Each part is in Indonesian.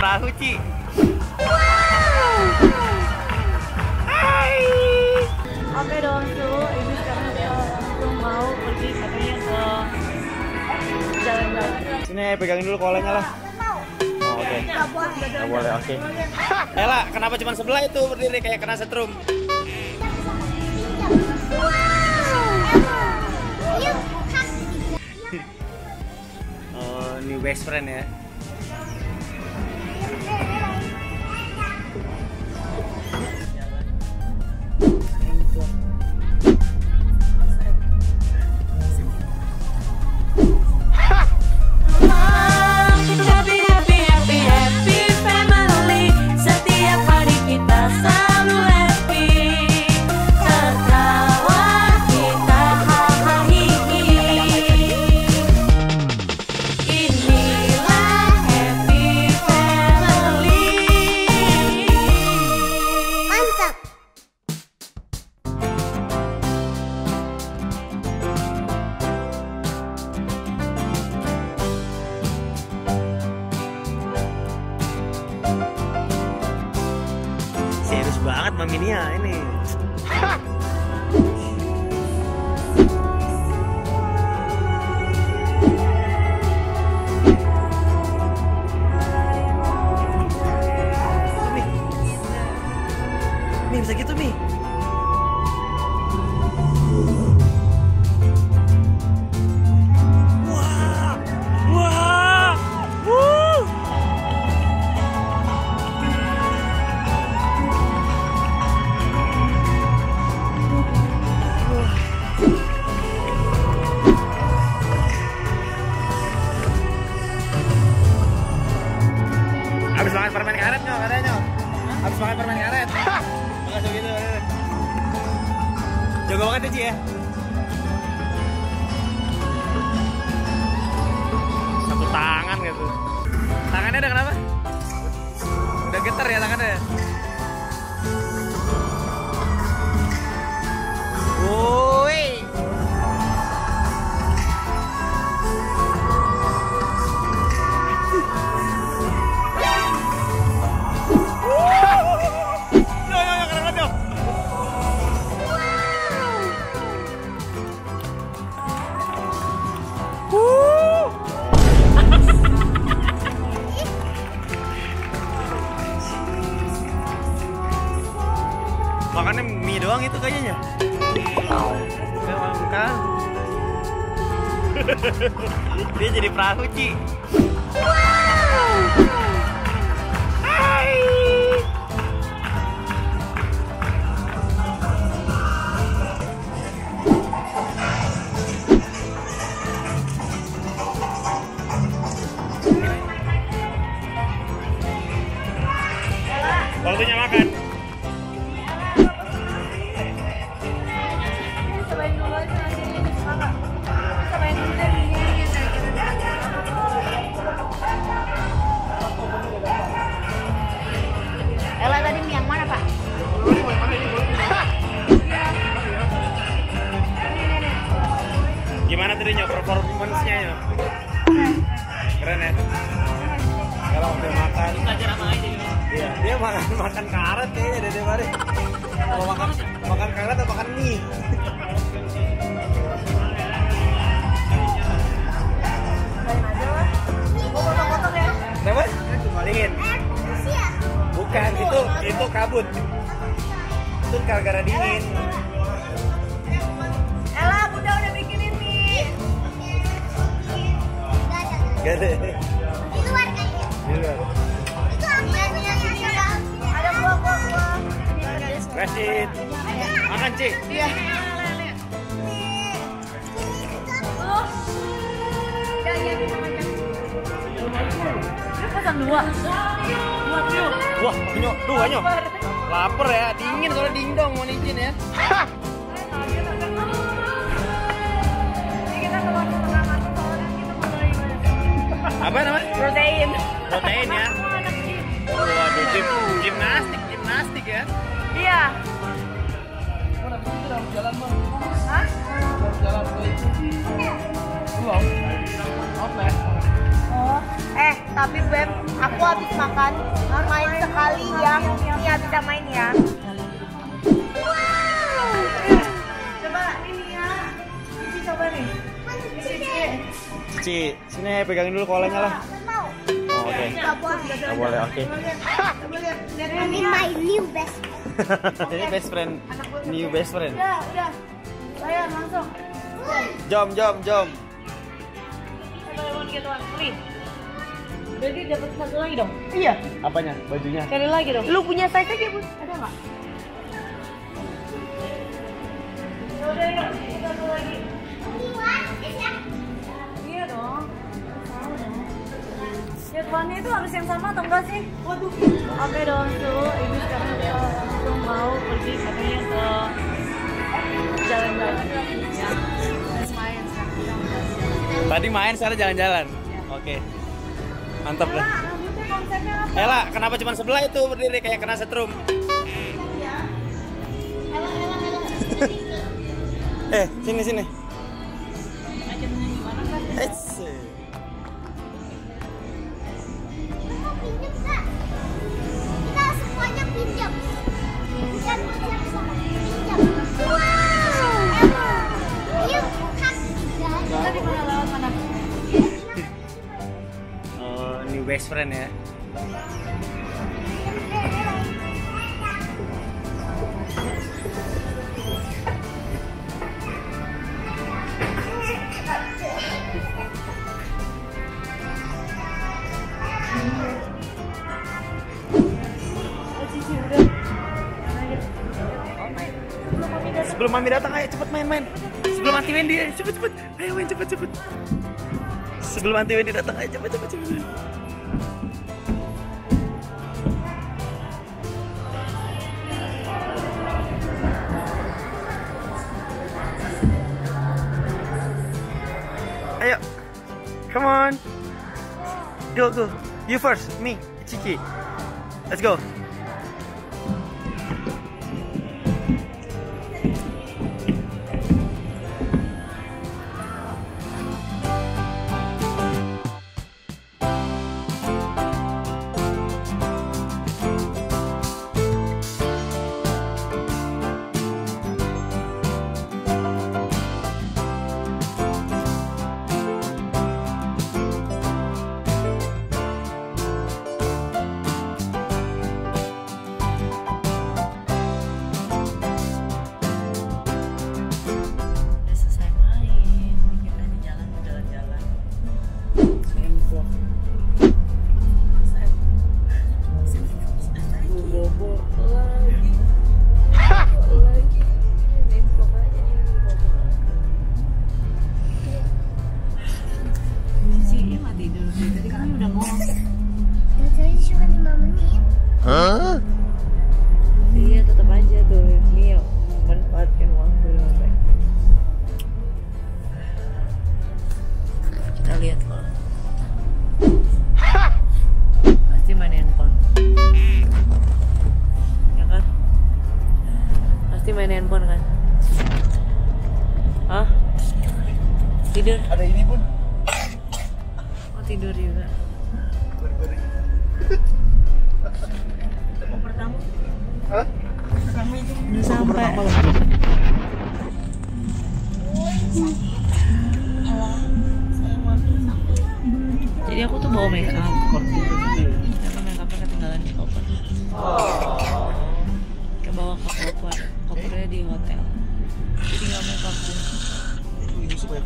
perahu, Ci. Hai. Oke dong, Su. Ini sekarang aku mau pergi katanya ke jalan-jalan. Sini pegangin dulu kolenya lah. Oh, oke. Nggak boleh, oke. Ella, kenapa cuma sebelah itu berdiri kayak kena setrum? Oh, new best friend ya. Serius banget Mami Nia ini. Mi bisa gitu Mi. Wah, wah, Habis makan permen karet nyok katanya. Habis makan permen karet. Makasih gitu. Jago banget ya Ci ya. Satu tangan gitu. Tangannya udah kenapa? Udah getar ya tangannya. Woi. Makannya mie doang itu kayaknya. Udah makan. Dia jadi perahu, Ci. Hai. Waktunya makan. Ella tadi mie yang mana, Pak? Gimana tadi nyok performance-nya nyok? Keren ya? Kalau udah makan belajar apa aja gitu? Iya, dia makan karet kayaknya dari kemarin. Mau makan karet atau makan mie? Kenapa? Dingin? Bukan, itu kabut. Itu gara-gara dingin. Ella, Bunda udah bikinin mie. Gak ada. Di luar kayaknya. Di luar. Itu ada buah-buah. Rasid. Makan, Ci. Iya. Pesan dua. Wah, nyok, dua nyok. Laper ya, dingin soalnya dingdong mau izin ya. Apa namanya? Protein. Protein ya. Waduh, gimnastik ya. Iya. Hah? Belum. Oke. Oh, Tapi Beb, aku habis makan main sekali ya. Nia bisa main ya. Coba ini ya. Cici coba nih. Cici, sini pegangin dulu kolanya lah. Mau. Oh, oke. Nggak boleh, oke. Ini my new best. Ini best friend, new best friend. Udah. Sayang langsung. Jom. Berarti dapat satu lagi dong? Iya. Apanya? Bajunya? Cari lagi dong. Lu punya size aja, Bun? Ada nggak? Ya udah yuk, satu lagi. Iya dong. Sama dong. Jadwalnya itu harus yang sama atau enggak sih? Waduh. Oke dong, tuh. Ini sekarang kita langsung mau pergi katanya ke jalan-jalan. Ya. Terus main sekarang. Tadi main, sekarang jalan-jalan. Oke. Mantap dah. Rambutnya konsepnya apa? Ella, kenapa cuma sebelah itu berdiri kayak kena setrum? Sini. Mau pinjam nggak? Kita semuanya pinjam. Dan sama pinjam. Wow. Yuk, Kita di mana lewat mana? Oh, new best friend ya. Sebelum mami datang, ayo cepet main. Sebelum Auntie Wendy, ayo cepet. Ayo main cepet. Sebelum Auntie Wendy datang, ayo cepet. Ayo, come on. Go. You first, me, Cici. Let's go. Hah? Iya, tetap aja tuh. Ini memanfaatkan waktu yang baik. Kita lihat loh. Pasti main handphone. Ya kan? Pasti main handphone kan? Hah? Tidur? Ada ini pun. Oh, tidur juga. Pertama. Hah? Udah sampai. Jadi aku tuh bawa make up. Karena make upnya ketinggalan di koper. Kita bawa ke koper. Kopernya di hotel. Jadi tinggal make up tuh. Ini supaya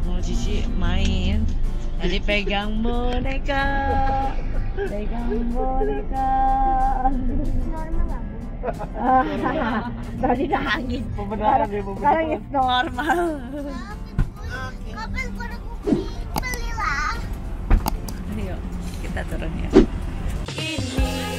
Mau Cici main. Tadi pegang boneka. Tadi nangis. Sekarang is normal. Kapan gua belilah? Ayo kita turun ya. Ini